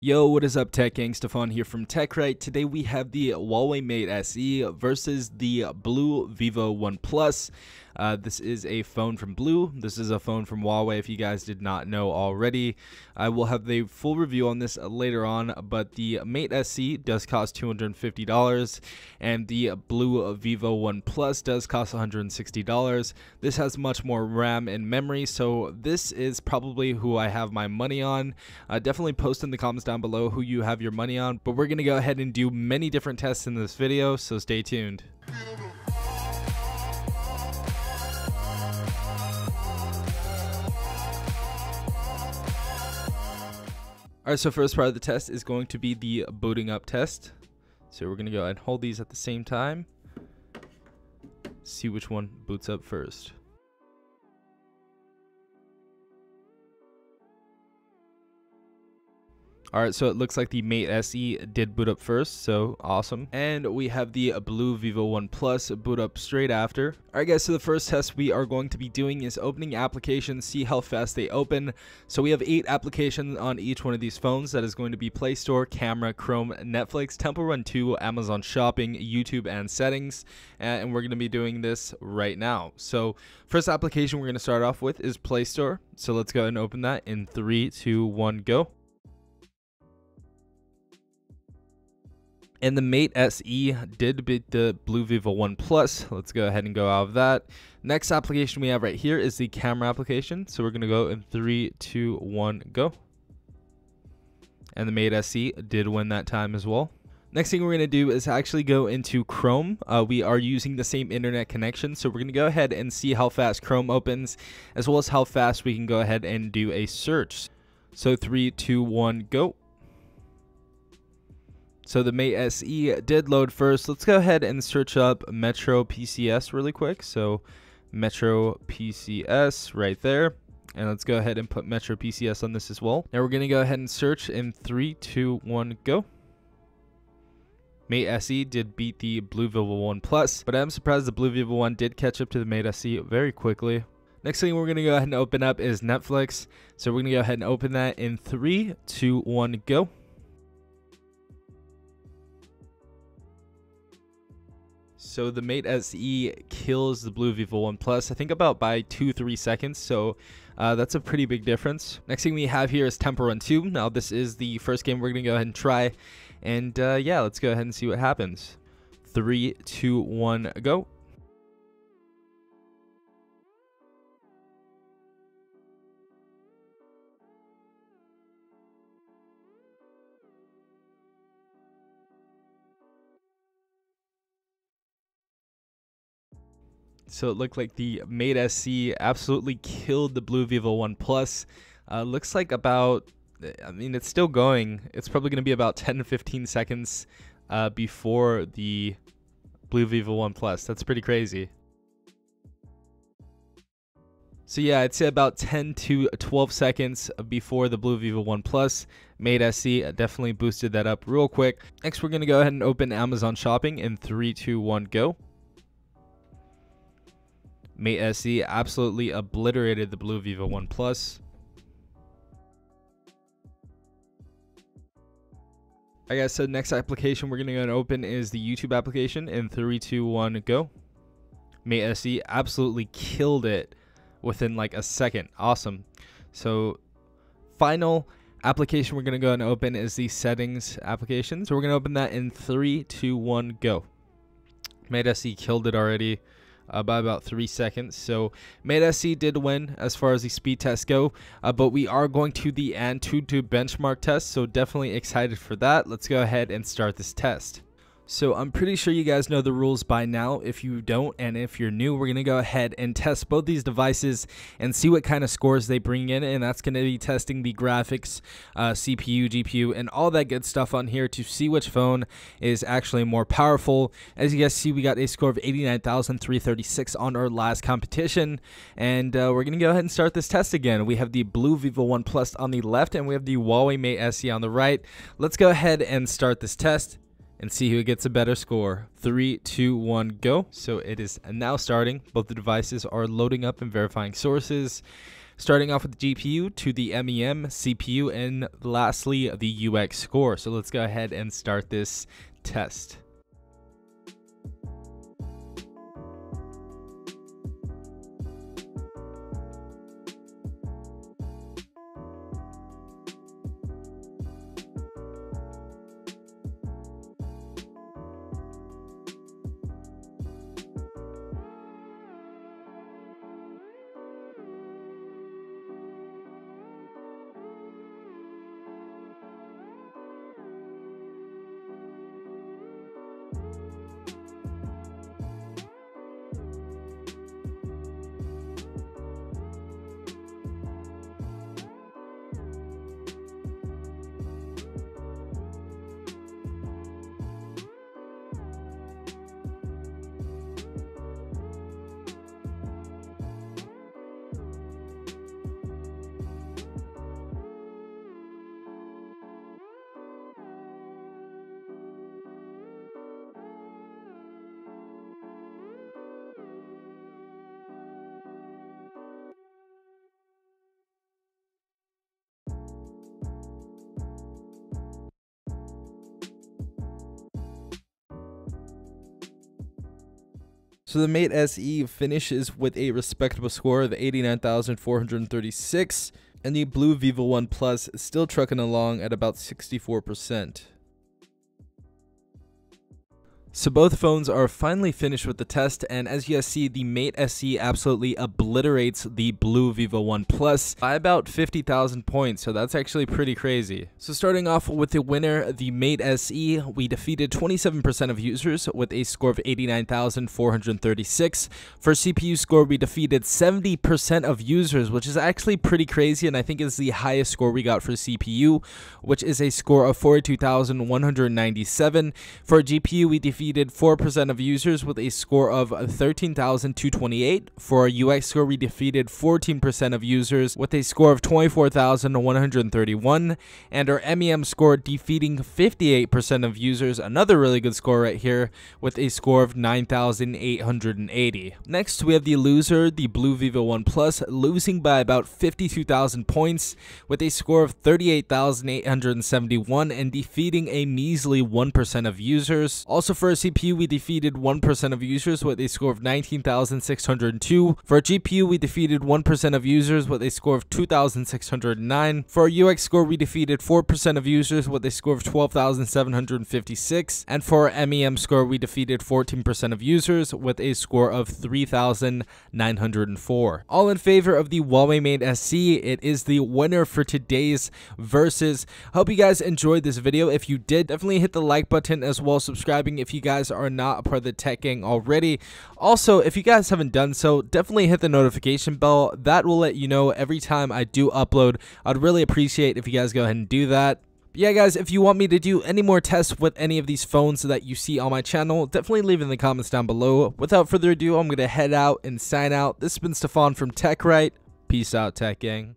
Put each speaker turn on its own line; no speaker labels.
Yo, what is up, Tech Gang? Stefan here from TechRight. Today we have the Huawei Mate SE versus the BLU Vivo One Plus. This is a phone from BLU. This is a phone from Huawei, if you guys did not know already. I will have the full review on this later on, but the Mate SE does cost $250, and the BLU Vivo One Plus does cost $160. This has much more RAM and memory, so this is probably who I have my money on. Definitely post in the comments down below who you have your money on, but we're going to go ahead and do many different tests in this video, so stay tuned. Alright, so first part of the test is going to be the booting up test. So we're going to go ahead and hold these at the same time. See which one boots up first. Alright, so it looks like the Mate SE did boot up first, so awesome. And we have the BLU Vivo One Plus boot up straight after. Alright guys, so the first test we are going to be doing is opening applications, see how fast they open. So we have 8 applications on each one of these phones. That is going to be Play Store, Camera, Chrome, Netflix, Temple Run 2, Amazon Shopping, YouTube, and Settings. And we're going to be doing this right now. So first application we're going to start off with is Play Store. So let's go ahead and open that in 3, 2, 1, go. And the Mate SE did beat the BLU Vivo One Plus. Let's go ahead and go out of that. Next application we have right here is the camera application. So we're going to go in 3, 2, 1, go. And the Mate SE did win that time as well. Next thing we're going to do is actually go into Chrome. We are using the same internet connection. So we're going to go ahead and see how fast Chrome opens, as well as how fast we can go ahead and do a search. So 3, 2, 1, go. So the Mate SE did load first. Let's go ahead and search up Metro PCS really quick. So Metro PCS right there. And let's go ahead and put Metro PCS on this as well. Now we're going to go ahead and search in 3, 2, 1, go. Mate SE did beat the BLU Vivo One Plus, but I'm surprised the BLU Vivo One did catch up to the Mate SE very quickly. Next thing we're going to go ahead and open up is Netflix. So we're going to go ahead and open that in 3, 2, 1, go. So the Mate SE kills the BLU Vivo One Plus, I think about by 2-3 seconds. So that's a pretty big difference. Next thing we have here is Temple Run 2. Now this is the first game we're going to go ahead and try. And yeah, let's go ahead and see what happens. 3, 2, 1, go. So it looked like the Mate SE absolutely killed the BLU Vivo One Plus. Looks like about, I mean, it's still going. It's probably going to be about 10 to 15 seconds before the BLU Vivo One Plus. That's pretty crazy. So yeah, I'd say about 10 to 12 seconds before the BLU Vivo One Plus. Mate SE definitely boosted that up real quick. Next, we're going to go ahead and open Amazon Shopping in 3, 2, 1, go. Mate SE absolutely obliterated the BLU Vivo One Plus. Alright guys, so next application we're going to go and open is the YouTube application in 3, 2, 1, go. Mate SE absolutely killed it within like a second. Awesome. So final application we're going to go and open is the settings application. So we're going to open that in 3, 2, 1, go. Mate SE killed it already. By about 3 seconds. So Mate SE did win as far as the speed tests go, but we are going to the Antutu benchmark test, so definitely excited for that. Let's go ahead and start this test. So I'm pretty sure you guys know the rules by now. If you don't, and if you're new, we're going to go ahead and test both these devices and see what kind of scores they bring in. And that's going to be testing the graphics, CPU, GPU, and all that good stuff on here to see which phone is actually more powerful. As you guys see, we got a score of 89,336 on our last competition. And we're going to go ahead and start this test again. We have the BLU Vivo One Plus on the left, and we have the Huawei Mate SE on the right. Let's go ahead and start this test and see who gets a better score. 3, 2, 1, go. So it is now starting. Both the devices are loading up and verifying sources. Starting off with the GPU to the MEM, CPU, and lastly the UX score. So let's go ahead and start this test. So the Mate SE finishes with a respectable score of 89,436, and the BLU Vivo 1 Plus is still trucking along at about 64%. So both phones are finally finished with the test, and as you guys see, the Mate SE absolutely obliterates the BLU Vivo 1 Plus by about 50,000 points, so that's actually pretty crazy. So starting off with the winner, the Mate SE, we defeated 27% of users with a score of 89,436. For CPU score, we defeated 70% of users, which is actually pretty crazy, and I think is the highest score we got for CPU, which is a score of 42,197. For GPU, we defeated 4% of users with a score of 13,228. For our UX score, we defeated 14% of users with a score of 24,131. And our MEM score defeating 58% of users, another really good score right here, with a score of 9,880. Next, we have the loser, the BLU Vivo 1 Plus, losing by about 52,000 points with a score of 38,871 and defeating a measly 1% of users. Also for CPU, we defeated 1% of users with a score of 19,602. For GPU, we defeated 1% of users with a score of 2,609. For our UX score, we defeated 4% of users with a score of 12,756. And for our MEM score, we defeated 14% of users with a score of 3,904. All in favor of the Huawei Mate SE. It is the winner for today's Versus. Hope you guys enjoyed this video. If you did, definitely hit the like button as well as subscribing if you guys are not a part of the tech gang already. Also, if you guys haven't done so, definitely hit the notification bell. That will let you know every time I do upload. I'd really appreciate if you guys go ahead and do that. But yeah, guys, if you want me to do any more tests with any of these phones that you see on my channel, definitely leave in the comments down below. Without further ado, I'm going to head out and sign out. This has been Stefan from TechRight. Peace out, tech gang.